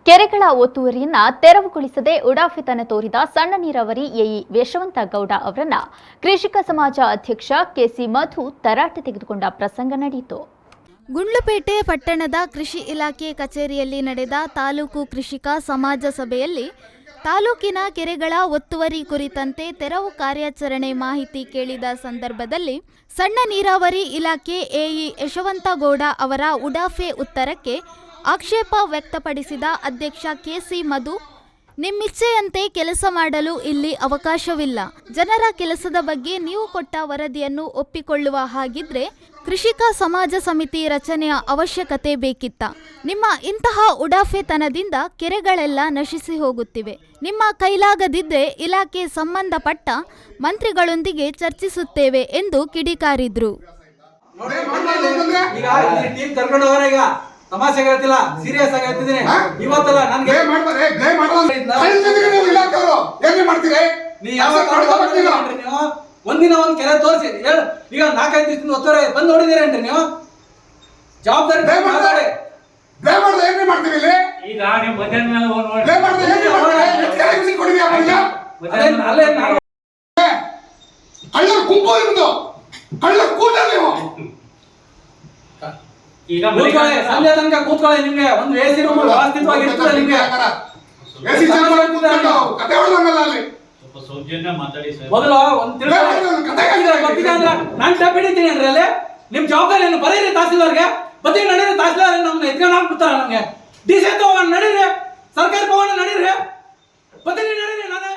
ಕೆರೆಗಳ ಒತ್ತುವರಿಯನ್ನ ತೆರವುಗೊಳಿಸದೆ ಉಡಾಫಿತನ ತೋರಿದ ಸಣ್ಣ ನೀರಾವರಿ ಎಇ ಯಶವಂತ ಗೌಡ ಅವರನ್ನ ಕೃಷಿಕ ಸಮಾಜ ಅಧ್ಯಕ್ಷ ಕೆಸಿ ಮಧು ತರಾಟೆ ತೆಗೆದುಕೊಂಡ ಪ್ರಸಂಗ ನಡೆಯಿತು. ಗುಂಡ್ಲುಪೇಟೆ ಪಟ್ಟಣದ ಕೃಷಿ ಇಲಾಖೆ ಕಚೇರಿಯಲ್ಲಿ ನಡೆದ ತಾಲೂಕು ಕೃಷಿಕ ಸಮಾಜ ಸಭೆಯಲ್ಲಿ ತಾಲೂಕಿನ ಕೆರೆಗಳ ಒತ್ತುವರಿ ಕುರಿತಂತೆ ತೆರವು ಕಾರ್ಯಾಚರಣೆ ಮಾಹಿತಿ ಕೇಳಿದ ಸಂದರ್ಭದಲ್ಲಿ ಸಣ್ಣ ನೀರಾವರಿ ಇಲಾಖೆ ಎಇ ಯಶವಂತ ಗೌಡ ಅವರ ಉಡಾಫೆ ಉತ್ತರಕ್ಕೆ ಆಕ್ಷೇಪ ವ್ಯಕ್ತಪಡಿಸಿದ ಅಧ್ಯಕ್ಷ ಕೆಸಿ ಮಧು, ನಿಮ್ಮಿಚ್ಛೆಯಂತೆ ಕೆಲಸ ಮಾಡಲು ಇಲ್ಲಿ ಅವಕಾಶವಿಲ್ಲ. ಜನರ ಕೆಲಸದ ಬಗ್ಗೆ ನೀವು ಕೊಟ್ಟ ವರದಿಯನ್ನು ಒಪ್ಪಿಕೊಳ್ಳುವ ಹಾಗಿದ್ರೆ ಕೃಷಿಕ ಸಮಾಜ ಸಮಿತಿ ರಚನೆಯ ಅವಶ್ಯಕತೆ ಬೇಕಿತ್ತ. ನಿಮ್ಮ ಇಂತಹ ಉಡಾಫೆತನದಿಂದ ಕೆರೆಗಳೆಲ್ಲ ನಶಿಸಿ ಹೋಗುತ್ತಿವೆ. ನಿಮ್ಮ ಕೈಲಾಗದಿದ್ದರೆ ಇಲಾಖೆ ಸಂಬಂಧಪಟ್ಟ ಮಂತ್ರಿಗಳೊಂದಿಗೆ ಚರ್ಚಿಸುತ್ತೇವೆ ಎಂದು ಕಿಡಿಕಾರಿದ್ರು. ತಮಾಷೆ ಹೇಳ್ತಿಲ್ಲ, ಸೀರಿಯಸ್ ಆಗಿ ಹೇಳ್ತಿದ್ದೀನಿ. ಇವತ್ತಲ್ಲ ನನಗೆ ಒಂದಿನ ಒಂದ್ ಕೆರೆ ತೋರಿಸಿ ಈಗ 4-5 ದಿವಸದಿಂದ ಒತ್ತುವರಿ ಬಂದು ನೋಡಿದಿರೇನ್ರಿ ನೀವು? ಜವಾಬ್ದಾರಿ ಮಾತಾಡಿ. ಸಂಜೆ ತನಕ ಕೂತ್ಕೊಳ್ಳಿ. ನಿಮ್ಗೆ ಒಂದು ಎಸಿ ರೂಮ್ ವ್ಯವಸ್ಥಿತವಾಗಿ ಇರ್ತದೆ. ನಿಮ್ಗೆ ಮೊದಲು ಒಂದು ಗೊತ್ತಿದೆ ಅಂದ್ರೆ ನಾನು ಟಪ್ ಹಿಡಿತೀನಿ ಅಂದ್ರೆ ಅಲ್ಲಿ ನಿಮ್ ಜವಾಬ್ದಾರಿಯನ್ನು ಬರೀರಿ. ತಹಸೀಲ್ದಾರ್ಗೆ ಬತ್ತಿ ನಡೀರಿ. ತಹಸೀಲ್ದಾರ್ ನಮ್ಗೆ ಎತ್ಕೊಂಡು ಹಾಕ್ಬಿಡ್ತಾರ. ನಮ್ಗೆ ಡಿಸಿ ತಗೊಂಡು ನಡೀರಿ, ಸರ್ಕಾರಿ ಭವನ ನಡೀರಿ, ಬತ್ತಿ ನಡೀರಿ. ನಾನು